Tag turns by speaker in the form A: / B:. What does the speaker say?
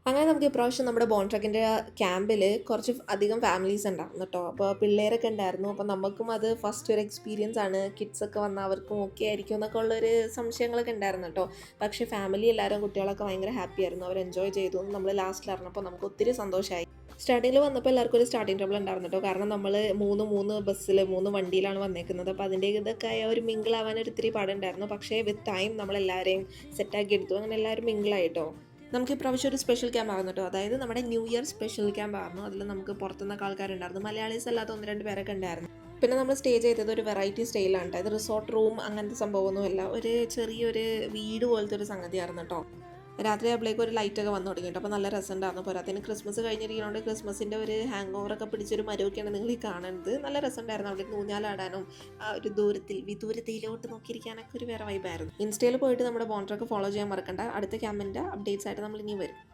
A: അങ്ങനെ നമുക്ക് ഇപ്രാവശ്യം നമ്മുടെ ബോൺട്രക്കിൻ്റെ ക്യാമ്പിൽ കുറച്ച് അധികം ഫാമിലീസ് ഉണ്ടായിരുന്നു കേട്ടോ. അപ്പോൾ പിള്ളേരൊക്കെ ഉണ്ടായിരുന്നു. അപ്പോൾ നമുക്കും അത് ഫസ്റ്റ് ഒരു എക്സ്പീരിയൻസ് ആണ്. കിഡ്സൊക്കെ വന്ന അവർക്കും ഓക്കെ ആയിരിക്കും എന്നൊക്കെ ഉള്ളൊരു സംശയങ്ങളൊക്കെ ഉണ്ടായിരുന്നു കേട്ടോ. പക്ഷേ ഫാമിലി എല്ലാവരും കുട്ടികളൊക്കെ ഭയങ്കര ഹാപ്പി ആയിരുന്നു. അവർ എൻജോയ് ചെയ്തു എന്ന് നമ്മൾ ലാസ്റ്റിൽ അറിഞ്ഞപ്പോൾ നമുക്ക് ഒത്തിരി സന്തോഷമായി. സ്റ്റാർട്ടിങ്ങിൽ വന്നപ്പോൾ എല്ലാവർക്കും ഒരു സ്റ്റാർട്ടിങ് ട്രബിൾ ഉണ്ടായിരുന്നു കേട്ടോ. കാരണം നമ്മൾ മൂന്ന് ബസ്സിൽ 3 വണ്ടിയിലാണ് വന്നേക്കുന്നത്. അപ്പോൾ അതിൻ്റെ ഇതൊക്കെ ആയ ഒരു മിങ്കിൾ ആവാൻ ഒരു ഇത്തിരി പാടുണ്ടായിരുന്നു. പക്ഷേ വിത്ത് ടൈം നമ്മളെല്ലാവരെയും സെറ്റാക്കി എടുത്തു. അങ്ങനെ എല്ലാവരും മിങ്കിളായിട്ടോ. നമുക്ക് ഇപ്രാവശ്യം ഒരു സ്പെഷ്യൽ ക്യാമ്പ് ആയിരുന്നു കേട്ടോ. അതായത് നമ്മുടെ ന്യൂ ഇയർ സ്പെഷ്യൽ ക്യാമ്പ് ആയിരുന്നു. അതിൽ നമുക്ക് പുറത്തുനിന്നൊക്കെ ആൾക്കാരുണ്ടായിരുന്നു. മലയാളീസ് അല്ലാത്ത 1-2 പേരൊക്കെ ഉണ്ടായിരുന്നു. പിന്നെ നമ്മൾ സ്റ്റേ ചെയ്തത് ഒരു വെറൈറ്റി സ്റ്റൈലാണ്. അതായത് റിസോർട്ട് റൂം അങ്ങനത്തെ സംഭവമൊന്നുമല്ല. ഒരു ചെറിയൊരു വീട് പോലത്തെ ഒരു സംഗതിയായിരുന്നു കേട്ടോ. രാത്രി ആകുമ്പോഴേക്കും ഒരു ലൈറ്റൊക്കെ വന്നു തുടങ്ങിയിട്ട് അപ്പോൾ നല്ല രസമുണ്ടായിരുന്നു. പോരാത്തതിന് ക്രിസ്മസ് കഴിഞ്ഞിരിക്കുന്നതുകൊണ്ട് ക്രിസ്മസിൻ്റെ ഒരു ഹാങ് ഓവറൊക്കെ പിടിച്ചൊരു മരമൊക്കെയാണ് നിങ്ങൾ ഈ കാണുന്നത്. നല്ല രസമുണ്ടായിരുന്നു. അവിടെ ഊഞ്ഞാലാടാനും ആ ഒരു വിദൂരതയിലോട്ട് നോക്കിയിരിക്കാനൊക്കെ ഒരു വേറെ വൈബായിരുന്നു. ഇൻസ്റ്റയിൽ പോയിട്ട് നമ്മുടെ ബോൺട്രക്ക് ഫോളോ ചെയ്യാൻ മറക്കണ്ട. അടുത്ത ക്യാമ്പിൻ്റെ അപ്ഡേറ്റ്സ് ആയിട്ട് നമ്മൾ ഇനി വരും.